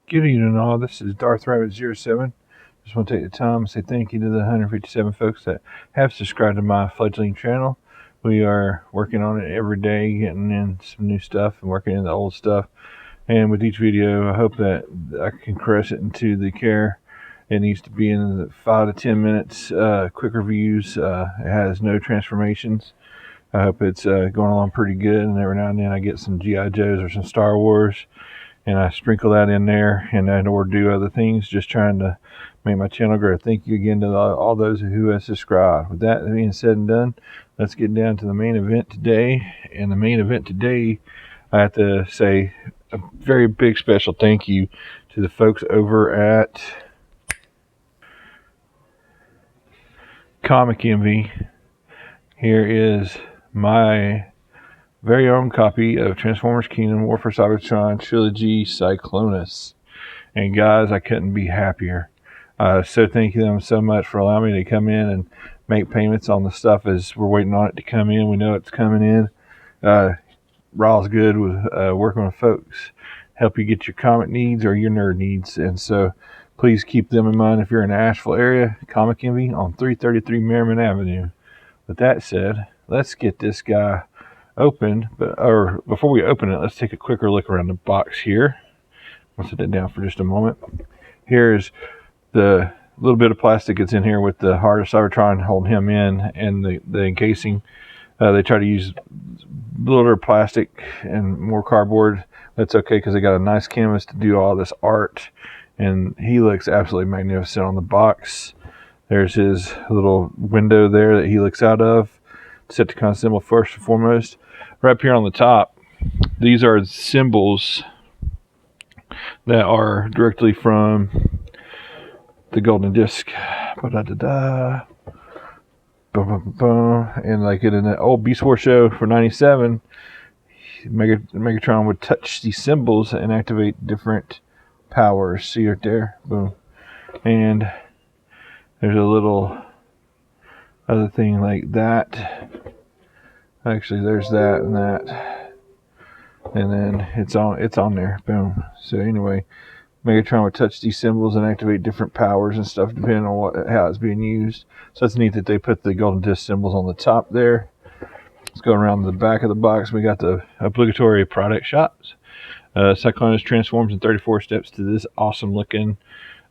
Good evening all, this is Darth Rabbit 07. Just want to take the time and say thank you to the 157 folks that have subscribed to my fledgling channel. We are working on it every day, getting in some new stuff and working in the old stuff. And with each video, I hope that I can crush it into the care it needs to be in the 5 to 10 minutes. Quick reviews. It has no transformations. I hope it's going along pretty good, and every now and then I get some G.I. Joes or some Star Wars, and I sprinkle that in there, and I or do other things, just trying to make my channel grow. Thank you again to all those who have subscribed. With that being said and done, let's get down to the main event today. And the main event today, I have to say a very big special thank you to the folks over at Comic Envy. Here is my very own copy of Transformers Kingdom, War for Cybertron Trilogy Cyclonus. And guys, I couldn't be happier. So thank them so much for allowing me to come in and make payments on the stuff as we're waiting on it to come in. We know it's coming in. Ryle's good with working with folks, help you get your comic needs or your nerd needs. And so please keep them in mind if you're in the Asheville area. Comic Envy on 333 Merriman Avenue. With that said, let's get this guy opened. Or before we open it, let's take a quicker look around the box here. I'll set that down for just a moment. Here's the little bit of plastic that's in here with the heart of Cybertron holding him in, and the encasing. They try to use littler plastic and more cardboard. That's okay because they got a nice canvas to do all this art, and he looks absolutely magnificent on the box. There's his little window there that he looks out of. Decepticon symbol first and foremost. Right up here on the top, these are symbols that are directly from the golden disc. And like in the old Beast Wars show for 97, Megatron would touch these symbols and activate different powers. See right there? Boom. And there's a little other thing like that. Actually, there's that and that. And then it's on there. Boom. So anyway, Megatron would touch these symbols and activate different powers and stuff depending on how it's being used. So it's neat that they put the golden disc symbols on the top there. Let's go around the back of the box. We got the obligatory product shots. Cyclonus transforms in 34 steps to this awesome looking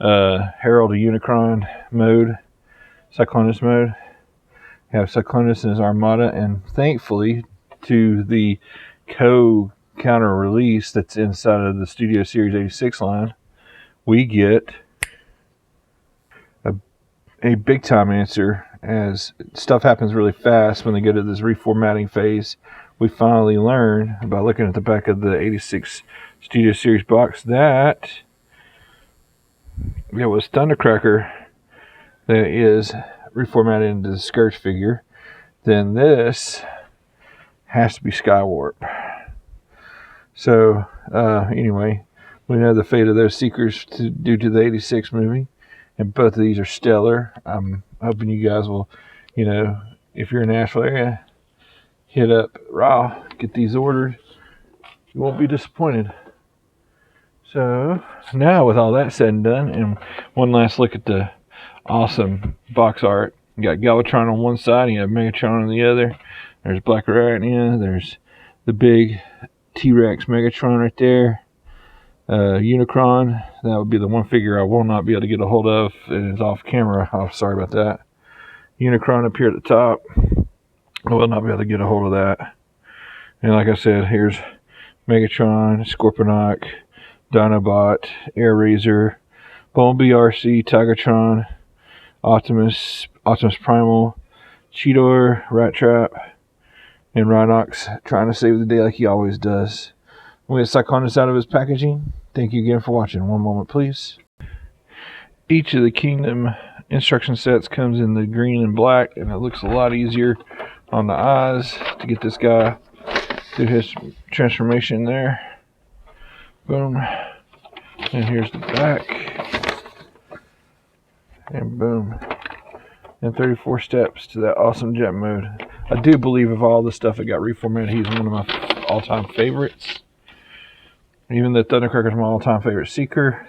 Herald of Unicron mode, Cyclonus mode. We have Cyclonus and his armada, and thankfully to the counter release that's inside of the Studio Series 86 line, we get a big time answer as stuff happens really fast when they go to this reformatting phase. We finally learn by looking at the back of the 86 Studio Series box that it was Thundercracker that is reformatted into the Scourge figure. Then this has to be Skywarp. So anyway, we know the fate of those Seekers due to the 86 movie, and both of these are stellar. I'm hoping you guys will, if you're in the Asheville area, hit up Ryle, get these ordered. You won't be disappointed. So now with all that said and done, and one last look at the awesome box art. You got Galvatron on one side, and you have Megatron on the other. There's Black Arachnia, there's the big T-Rex Megatron right there. Unicron, that would be the one figure I will not be able to get a hold of. It is off camera. I'm sorry about that. Unicron up here at the top. I will not be able to get a hold of that. And like I said, here's Megatron, Scorponok, Dinobot, Air Razor, Bumblebee RC, Tigertron, Optimus Primal, Cheetor, Rat Trap, and Rhinox trying to save the day like he always does. We get Cyclonus out of his packaging. Thank you again for watching. One moment, please. Each of the Kingdom instruction sets comes in the green and black, and it looks a lot easier on the eyes to get this guy through his transformation there. Boom. And here's the back. And boom. And 34 steps to that awesome jet mode. I do believe of all the stuff that got reformatted, he's one of my all-time favorites. Even the Thundercracker's my all-time favorite seeker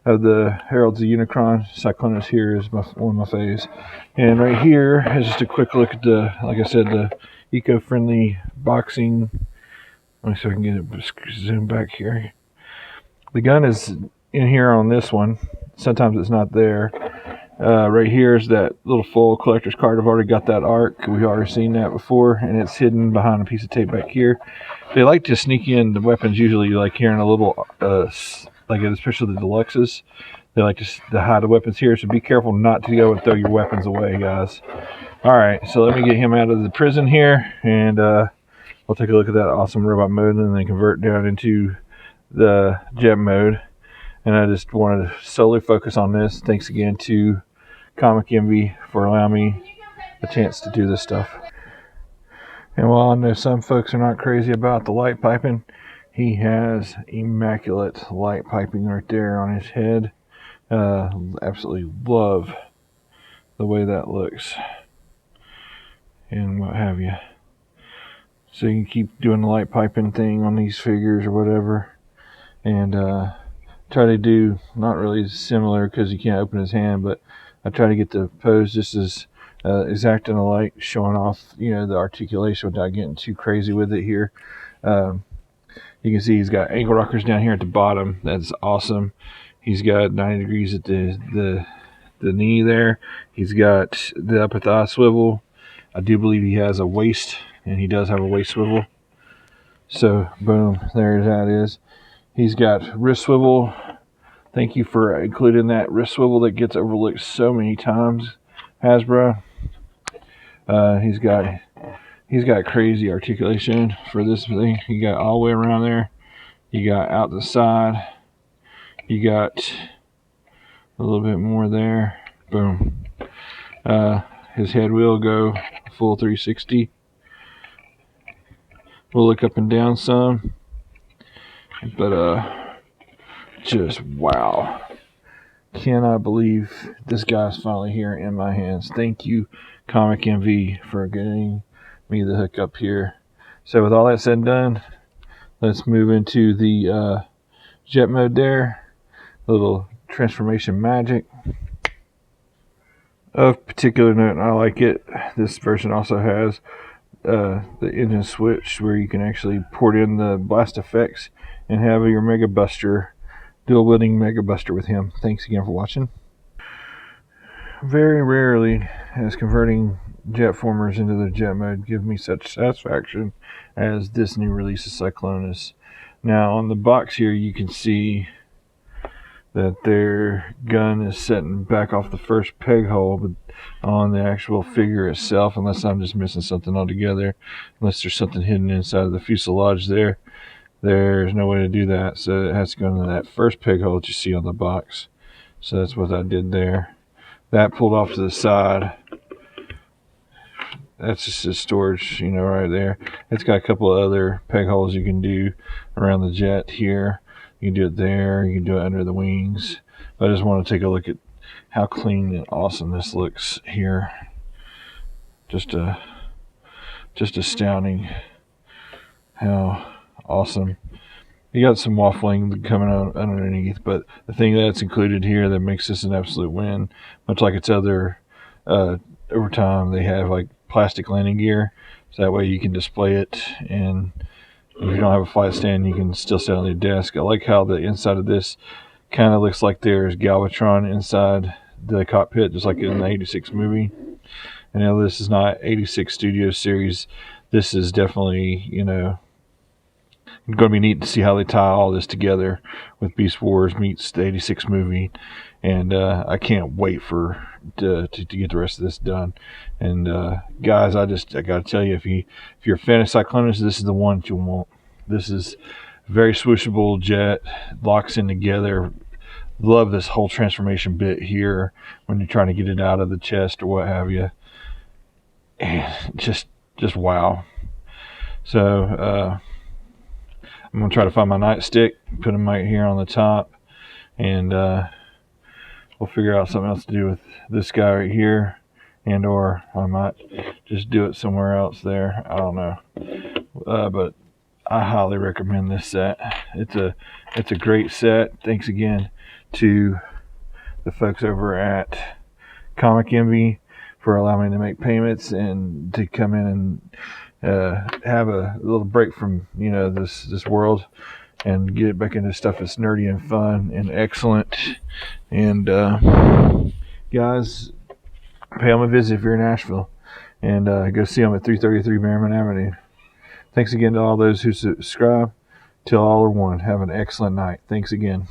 of the Heralds of Unicron. Cyclonus here is one of my faves. And right here is just a quick look at the, like I said, the eco-friendly boxing. Let me see if I can get it zoom back here. The gun is in here on this one. Sometimes it's not there. Right here is that little full collector's card. I've already got that arc. We've already seen that before, and it's hidden behind a piece of tape back here. They like to sneak in the weapons usually, like here in a little, like especially the deluxes. They like to hide the weapons here, so be careful not to go and throw your weapons away, guys. All right, so let me get him out of the prison here, and we'll take a look at that awesome robot mode, and then convert down into the jet mode. And I just wanted to solely focus on this. Thanks again to Comic Envy for allowing me a chance to do this stuff. And while I know some folks are not crazy about the light piping, he has immaculate light piping right there on his head. Absolutely love the way that looks and what have you. So you can keep doing the light piping thing on these figures or whatever, and try to do not really similar because he can't open his hand, but I try to get the pose just as exact in the light, showing off, you know, the articulation without getting too crazy with it here. You can see he's got ankle rockers down here at the bottom. That's awesome. He's got 90 degrees at the knee there. He's got the upper thigh swivel. I do believe he has a waist, and he does have a waist swivel. So boom, there that is. He's got wrist swivel. Thank you for including that wrist swivel that gets overlooked so many times, Hasbro. He's got crazy articulation for this thing. You got all the way around there. You got out the side. You got a little bit more there. Boom. His head will go full 360. We'll look up and down some. But just wow. Cannot believe this guy's finally here in my hands. Thank you, Comic MV, for getting me the hook up here. So with all that said and done, let's move into the jet mode there. A little transformation magic. Of particular note, I like it. This version also has the engine switch where you can actually port in the blast effects and have your Mega Buster, dual wielding Mega Buster with him. Thanks again for watching. Very rarely has converting jet formers into the jet mode give me such satisfaction as this new release of Cyclonus. Now on the box here you can see that their gun is setting back off the first peg hole, but on the actual figure itself, unless I'm just missing something altogether, unless there's something hidden inside of the fuselage there's no way to do that, so it has to go into that first peg hole that you see on the box. So that's what I did there. That pulled off to the side. That's just a storage, you know, right there. It's got a couple of other peg holes you can do around the jet here. You can do it there, you can do it under the wings. But I just want to take a look at how clean and awesome this looks here. Just astounding how awesome. You got some waffling coming out underneath, but the thing that's included here that makes this an absolute win, much like its other over time, they have like plastic landing gear, so that way you can display it, and if you don't have a flight stand, you can still sit on your desk. I like how the inside of this kind of looks like there's Galvatron inside the cockpit, just like in the 86 movie. And now this is not 86 Studio Series. This is definitely, you know, going to be neat to see how they tie all this together with Beast Wars meets the 86 movie. And I can't wait to get the rest of this done. And guys, I got to tell you, if you're a fan of Cyclonus, this is the one that you want. This is very swooshable jet, locks in together. Love this whole transformation bit here when you're trying to get it out of the chest or what have you. And just wow. So I'm gonna try to find my nightstick, put him right here on the top, and we'll figure out something else to do with this guy right here, and or I might just do it somewhere else there. I don't know, but I highly recommend this set. It's a great set. Thanks again to the folks over at Comic Envy for allowing me to make payments and to come in and have a little break from this world and get back into stuff that's nerdy and fun and excellent. And guys, pay them a visit if you're in Nashville, and go see them at 333 Merriman Avenue. Thanks again to all those who subscribe. Till all are one. Have an excellent night. Thanks again.